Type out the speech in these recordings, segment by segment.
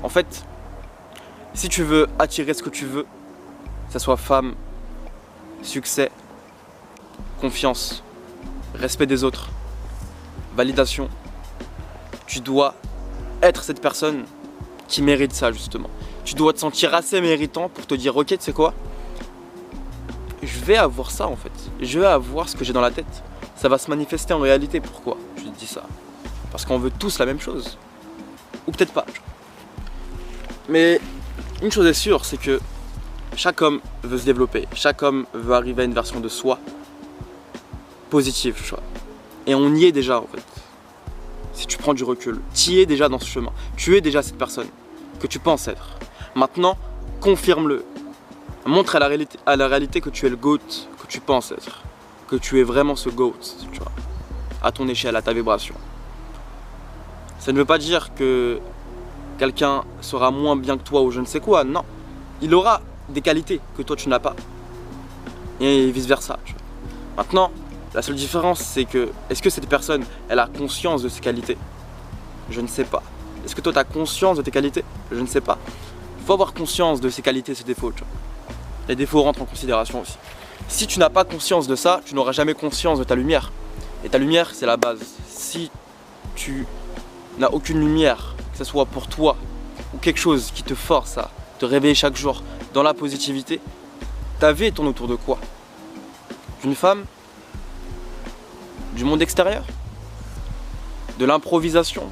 En fait, si tu veux attirer ce que tu veux, que ce soit femme, succès, confiance, respect des autres, validation, tu dois être cette personne qui mérite ça justement. Tu dois te sentir assez méritant pour te dire ok, tu sais quoi, je vais avoir ça en fait, je vais avoir ce que j'ai dans la tête. Ça va se manifester en réalité. Pourquoi je te dis ça? Parce qu'on veut tous la même chose. Ou peut-être pas. Mais une chose est sûre, c'est que chaque homme veut se développer. Chaque homme veut arriver à une version de soi positive, tu vois. Et on y est déjà en fait. Si tu prends du recul, tu y es déjà dans ce chemin. Tu es déjà cette personne que tu penses être. Maintenant, confirme-le. Montre à la réalité que tu es le GOAT que tu penses être. Que tu es vraiment ce GOAT, tu vois. À ton échelle, à ta vibration. Ça ne veut pas dire que quelqu'un sera moins bien que toi ou je ne sais quoi, non. Il aura des qualités que toi tu n'as pas. Et vice versa, tu vois. Maintenant, la seule différence c'est que, est-ce que cette personne, elle a conscience de ses qualités? Je ne sais pas. Est-ce que toi tu as conscience de tes qualités? Je ne sais pas. Il faut avoir conscience de ses qualités et ses défauts, tu vois. Les défauts rentrent en considération aussi. Si tu n'as pas conscience de ça, tu n'auras jamais conscience de ta lumière. Et ta lumière, c'est la base. Si tu n'as aucune lumière, que ce soit pour toi ou quelque chose qui te force à te réveiller chaque jour dans la positivité, ta vie tourne autour de quoi? D'une femme? Du monde extérieur? De l'improvisation?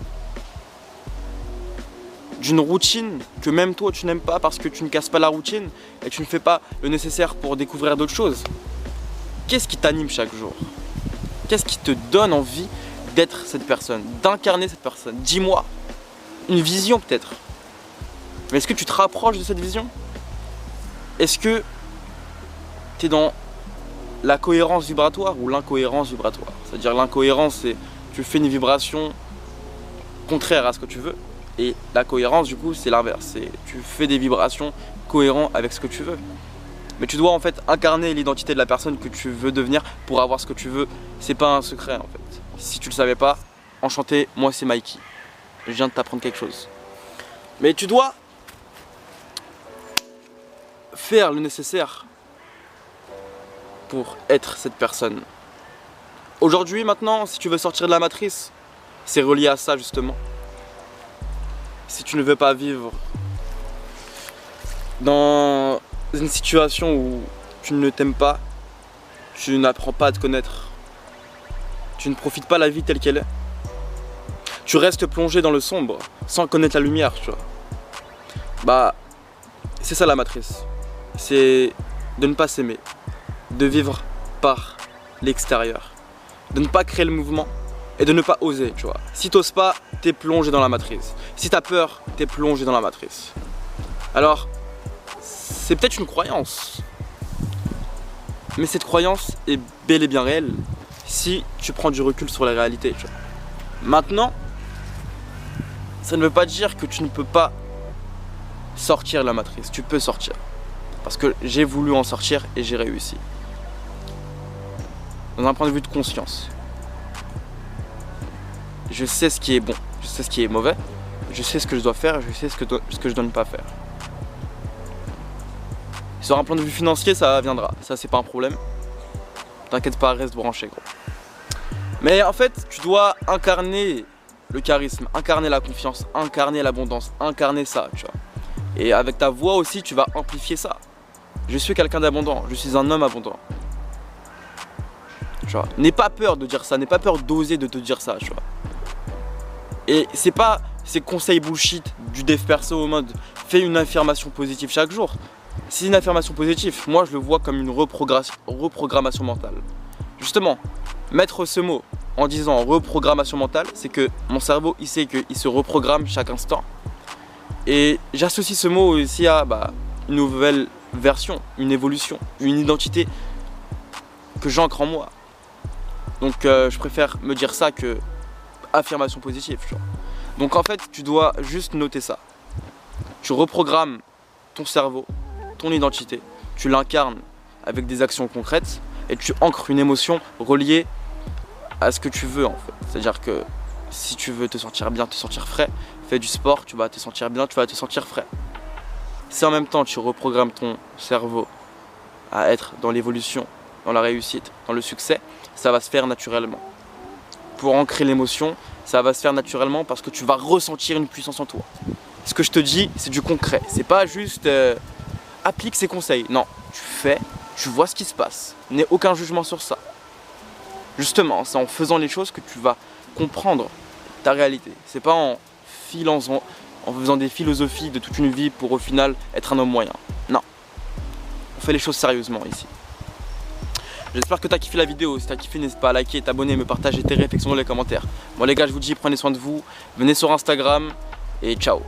D'une routine que même toi tu n'aimes pas parce que tu ne casses pas la routine et tu ne fais pas le nécessaire pour découvrir d'autres choses? Qu'est-ce qui t'anime chaque jour? Qu'est-ce qui te donne envie d'être cette personne, d'incarner cette personne? Dis-moi, une vision peut-être. Mais est-ce que tu te rapproches de cette vision? Est-ce que tu es dans la cohérence vibratoire ou l'incohérence vibratoire? C'est-à-dire l'incohérence, c'est tu fais une vibration contraire à ce que tu veux. Et la cohérence, du coup, c'est l'inverse. C'est tu fais des vibrations cohérentes avec ce que tu veux. Mais tu dois en fait incarner l'identité de la personne que tu veux devenir pour avoir ce que tu veux. C'est pas un secret en fait. Si tu le savais pas, enchanté, moi c'est Mikey. Je viens de t'apprendre quelque chose. Mais tu dois faire le nécessaire pour être cette personne. Aujourd'hui, maintenant, si tu veux sortir de la matrice, c'est relié à ça justement. Si tu ne veux pas vivre dans une situation où tu ne t'aimes pas, tu n'apprends pas à te connaître, tu ne profites pas la vie telle qu'elle est, tu restes plongé dans le sombre sans connaître la lumière, tu vois. Bah, c'est ça la matrice. C'est de ne pas s'aimer, de vivre par l'extérieur, de ne pas créer le mouvement et de ne pas oser, tu vois. Si t'oses pas, t'es plongé dans la matrice. Si t'as peur, t'es plongé dans la matrice. Alors, c'est peut-être une croyance, mais cette croyance est bel et bien réelle si tu prends du recul sur la réalité, tu vois. Maintenant, ça ne veut pas dire que tu ne peux pas sortir de la matrice. Tu peux sortir. Parce que j'ai voulu en sortir et j'ai réussi. Dans un point de vue de conscience. Je sais ce qui est bon, je sais ce qui est mauvais, je sais ce que je dois faire, je sais ce que je dois ne pas faire. Sur un plan de vue financier, ça viendra, ça c'est pas un problème. T'inquiète pas, reste branché gros. Mais en fait, tu dois incarner le charisme, incarner la confiance, incarner l'abondance, incarner ça, tu vois. Et avec ta voix aussi, tu vas amplifier ça. Je suis quelqu'un d'abondant, je suis un homme abondant. Tu vois, n'aie pas peur de dire ça, n'aie pas peur d'oser de te dire ça, tu vois. Et c'est pas ces conseils bullshit du dev perso au mode fais une affirmation positive chaque jour. C'est une affirmation positive, moi je le vois comme une reprogrammation mentale. Justement, mettre ce mot en disant reprogrammation mentale, c'est que mon cerveau il sait qu'il se reprogramme chaque instant. Et j'associe ce mot aussi à une nouvelle version, une évolution, une identité que j'ancre en moi. Donc je préfère me dire ça que affirmation positive, tu vois. Donc en fait, tu dois juste noter ça. Tu reprogrammes ton cerveau, ton identité, tu l'incarnes avec des actions concrètes et tu ancres une émotion reliée à ce que tu veux en fait. C'est-à-dire que si tu veux te sentir bien, te sentir frais, fais du sport, tu vas te sentir bien, tu vas te sentir frais. Si en même temps tu reprogrammes ton cerveau à être dans l'évolution, dans la réussite, dans le succès, ça va se faire naturellement. Pour ancrer l'émotion, ça va se faire naturellement parce que tu vas ressentir une puissance en toi. Ce que je te dis, c'est du concret. C'est pas juste applique ces conseils. Non, tu fais, tu vois ce qui se passe. N'aie aucun jugement sur ça. Justement, c'est en faisant les choses que tu vas comprendre ta réalité. C'est pas en faisant des philosophies de toute une vie pour au final être un homme moyen. Non, on fait les choses sérieusement ici. J'espère que tu as kiffé la vidéo. Si tu as kiffé, n'hésite pas à liker, t'abonner, me partager tes réflexions dans les commentaires. Bon les gars, je vous dis, prenez soin de vous, venez sur Instagram et ciao.